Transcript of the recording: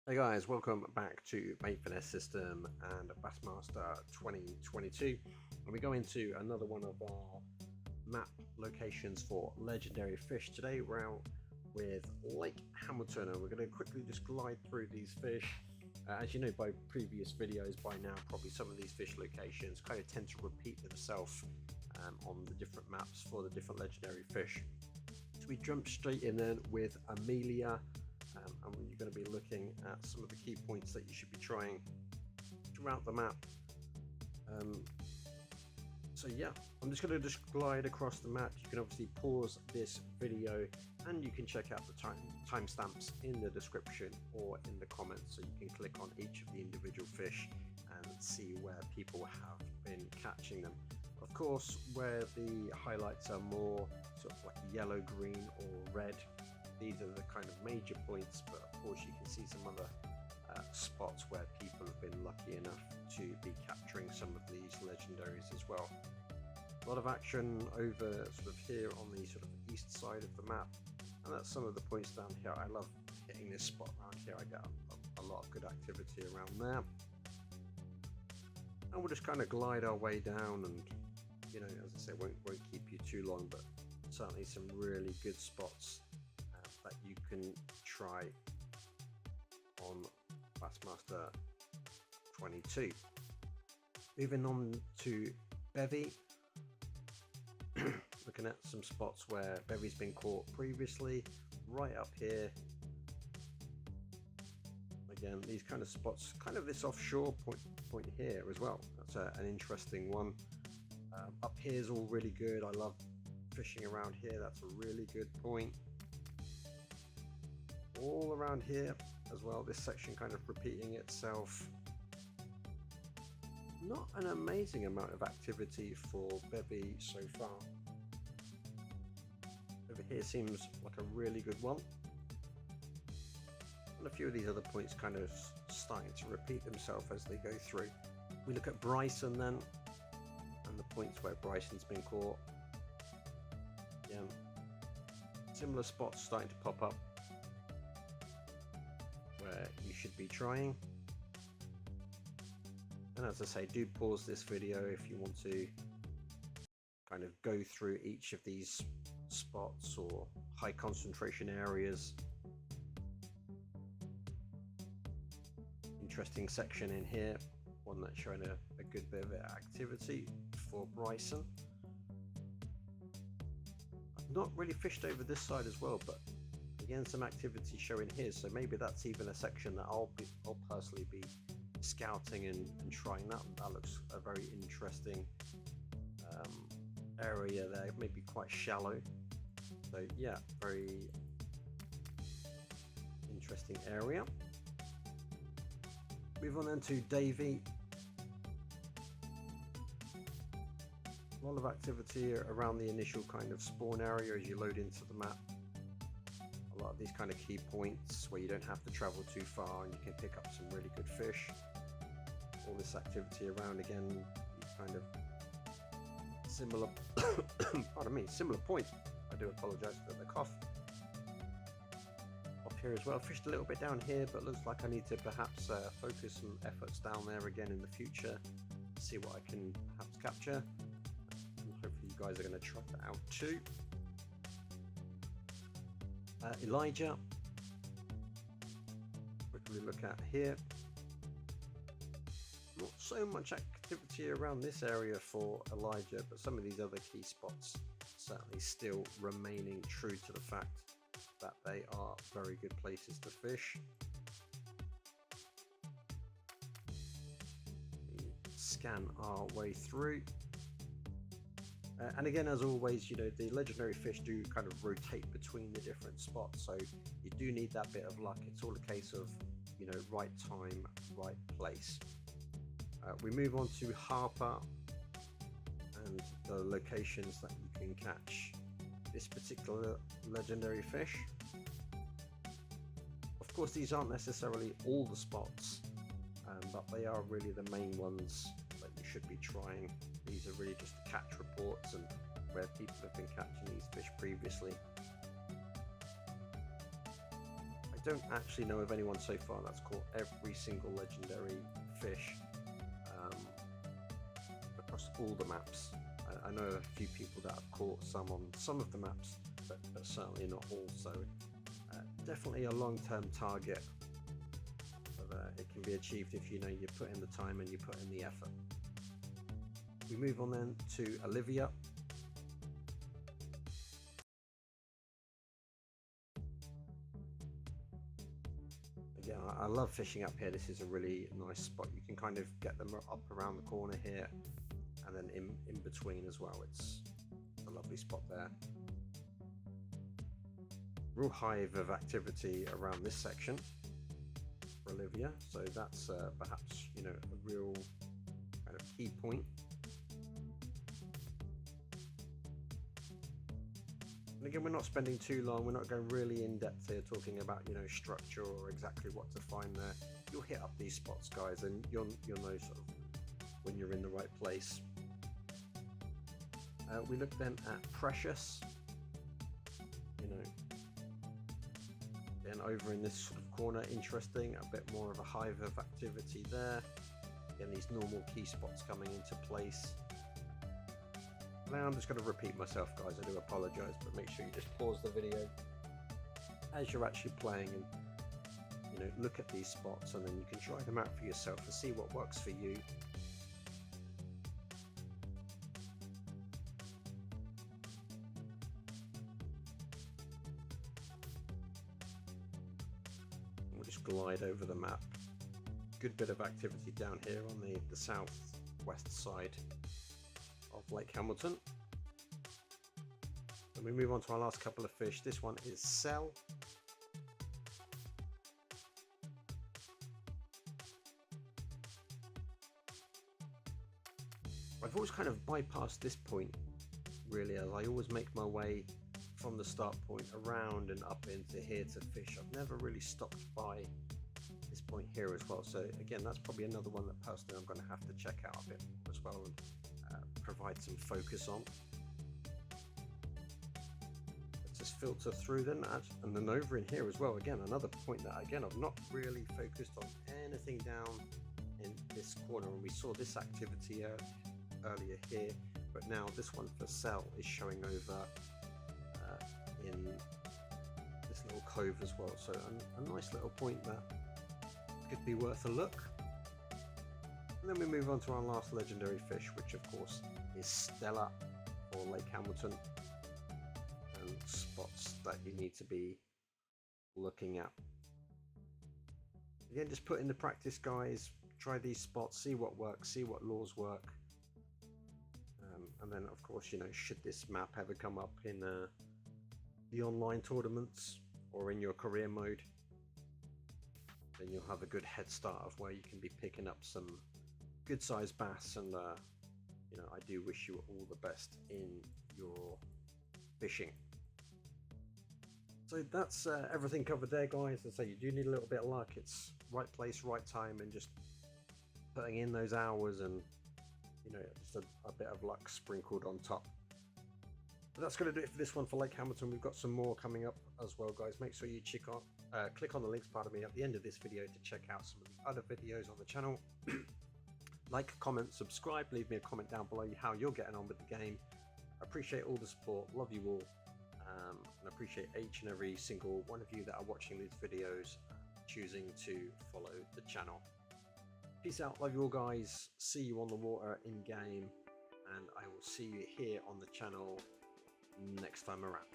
Hey guys, welcome back to Main Finesse System and Bassmaster 2022. And we go into another one of our map locations for legendary fish. Today we're out with Lake Hamilton and we're going to quickly just glide through these fish. As you know by previous videos by now, probably some of these fish locations kind of tend to repeat themselves on the different maps for the different legendary fish. So we jump straight in then with Amelia. And you're going to be looking at some of the key points that you should be trying throughout the map. So yeah, I'm just going to just glide across the map. You can obviously pause this video and you can check out the timestamps in the description or in the comments, so you can click on each of the individual fish and see where people have been catching them. Of course, where the highlights are more sort of like yellow, green or red, these are the kind of major points, but of course you can see some other spots where people have been lucky enough to be capturing some of these legendaries as well. A lot of action over sort of here on the sort of east side of the map, and that's some of the points down here. I love hitting this spot around here. I get a lot of good activity around there, and we'll just kind of glide our way down, and you know, as I say, won't keep you too long, but certainly some really good spots that you can try on Bassmaster 22. Moving on to Bevy, looking at some spots where Bevy's been caught previously, right up here. Again, these kind of spots, kind of this offshore point here as well. That's an interesting one. Up here is all really good. I love fishing around here. That's a really good point. All around here as well, this section kind of repeating itself. Not an amazing amount of activity for Bevy so far. Over here seems like a really good one, and a few of these other points kind of starting to repeat themselves as they go through. We look at Bryson then, and the points where Bryson's been caught. Again, similar spots starting to pop up where you should be trying. And as I say, do pause this video if you want to kind of go through each of these spots or high concentration areas. Interesting section in here, one that's showing a good bit of activity for Bryson. I've not really fished over this side as well, but again, some activity showing here, so maybe that's even a section that I'll personally be scouting and trying that. That looks a very interesting area there, maybe quite shallow. So yeah, very interesting area. Move on then to Davy. A lot of activity around the initial kind of spawn area as you load into the map. A lot of these kind of key points where you don't have to travel too far and you can pick up some really good fish. All this activity around, again, these kind of similar pardon me, similar points. I do apologize for the cough. Up here as well, fished a little bit down here, but looks like I need to perhaps focus some efforts down there again in the future, see what I can perhaps capture, and hopefully you guys are going to try that out too. Elijah, quickly look at here. Not so much activity around this area for Elijah, but some of these other key spots certainly still remaining true to the fact that they are very good places to fish. We scan our way through. And again, as always, you know, the legendary fish do kind of rotate between the different spots, so you do need that bit of luck. It's all a case of, you know, right time, right place. We move on to Harper and the locations that you can catch this particular legendary fish. Of course, these aren't necessarily all the spots, but they are really the main ones that you should be trying. These are really just catch reports and where people have been catching these fish previously. don't actually know of anyone so far that's caught every single legendary fish across all the maps. I know a few people that have caught some on some of the maps, but certainly not all. So definitely a long-term target, but it can be achieved if you put in the time and you put in the effort. We move on then to Olivia. Again, I love fishing up here. This is a really nice spot. You can kind of get them up around the corner here, and then in between as well. It's a lovely spot there. Real hive of activity around this section for Olivia, so that's perhaps a real kind of key point. And again, we're not spending too long, we're not going really in depth here talking about structure or exactly what to find there. You'll hit up these spots, guys, and you'll know sort of when you're in the right place. We look then at Precious. Then over in this sort of corner, interesting, a bit more of a hive of activity there. Again, these normal key spots coming into place. Now I'm just going to repeat myself, guys, I do apologize, but make sure you just pause the video as you're actually playing and look at these spots, and then you can try them out for yourself and see what works for you. We'll just glide over the map. Good bit of activity down here on the southwest side of Lake Hamilton. And we move on to our last couple of fish. This one is Cell. I've always kind of bypassed this point, really, as I always make my way from the start point around and up into here to fish. I've never really stopped by this point here as well. So again, that's probably another one that personally I'm going to have to check out a bit more as well and provide some focus on. Let's just filter through then, and then over in here as well. Again, another point that again I've not really focused on anything down in this corner, and we saw this activity earlier here, but now this one for Cell is showing over in this little cove as well. So a nice little point that could be worth a look. And then we move on to our last legendary fish, which of course is Stella for Lake Hamilton, and spots that you need to be looking at. Again, just put in the practice, guys. Try these spots, see what works, see what laws work. And then of course, should this map ever come up in the online tournaments or in your career mode, then you'll have a good head start of where you can be picking up some good sized bass. And I do wish you all the best in your fishing. So that's everything covered there, guys. As I say, you do need a little bit of luck. It's right place, right time, and just putting in those hours, and just a bit of luck sprinkled on top. But that's going to do it for this one for Lake Hamilton. We've got some more coming up as well, guys. Make sure you click on the links, pardon me, at the end of this video to check out some of the other videos on the channel. Like, comment, subscribe, leave me a comment down below how you're getting on with the game. I appreciate all the support, love you all, and appreciate each and every single one of you that are watching these videos, choosing to follow the channel. Peace out, love you all, guys. See you on the water in game, and I will see you here on the channel next time around.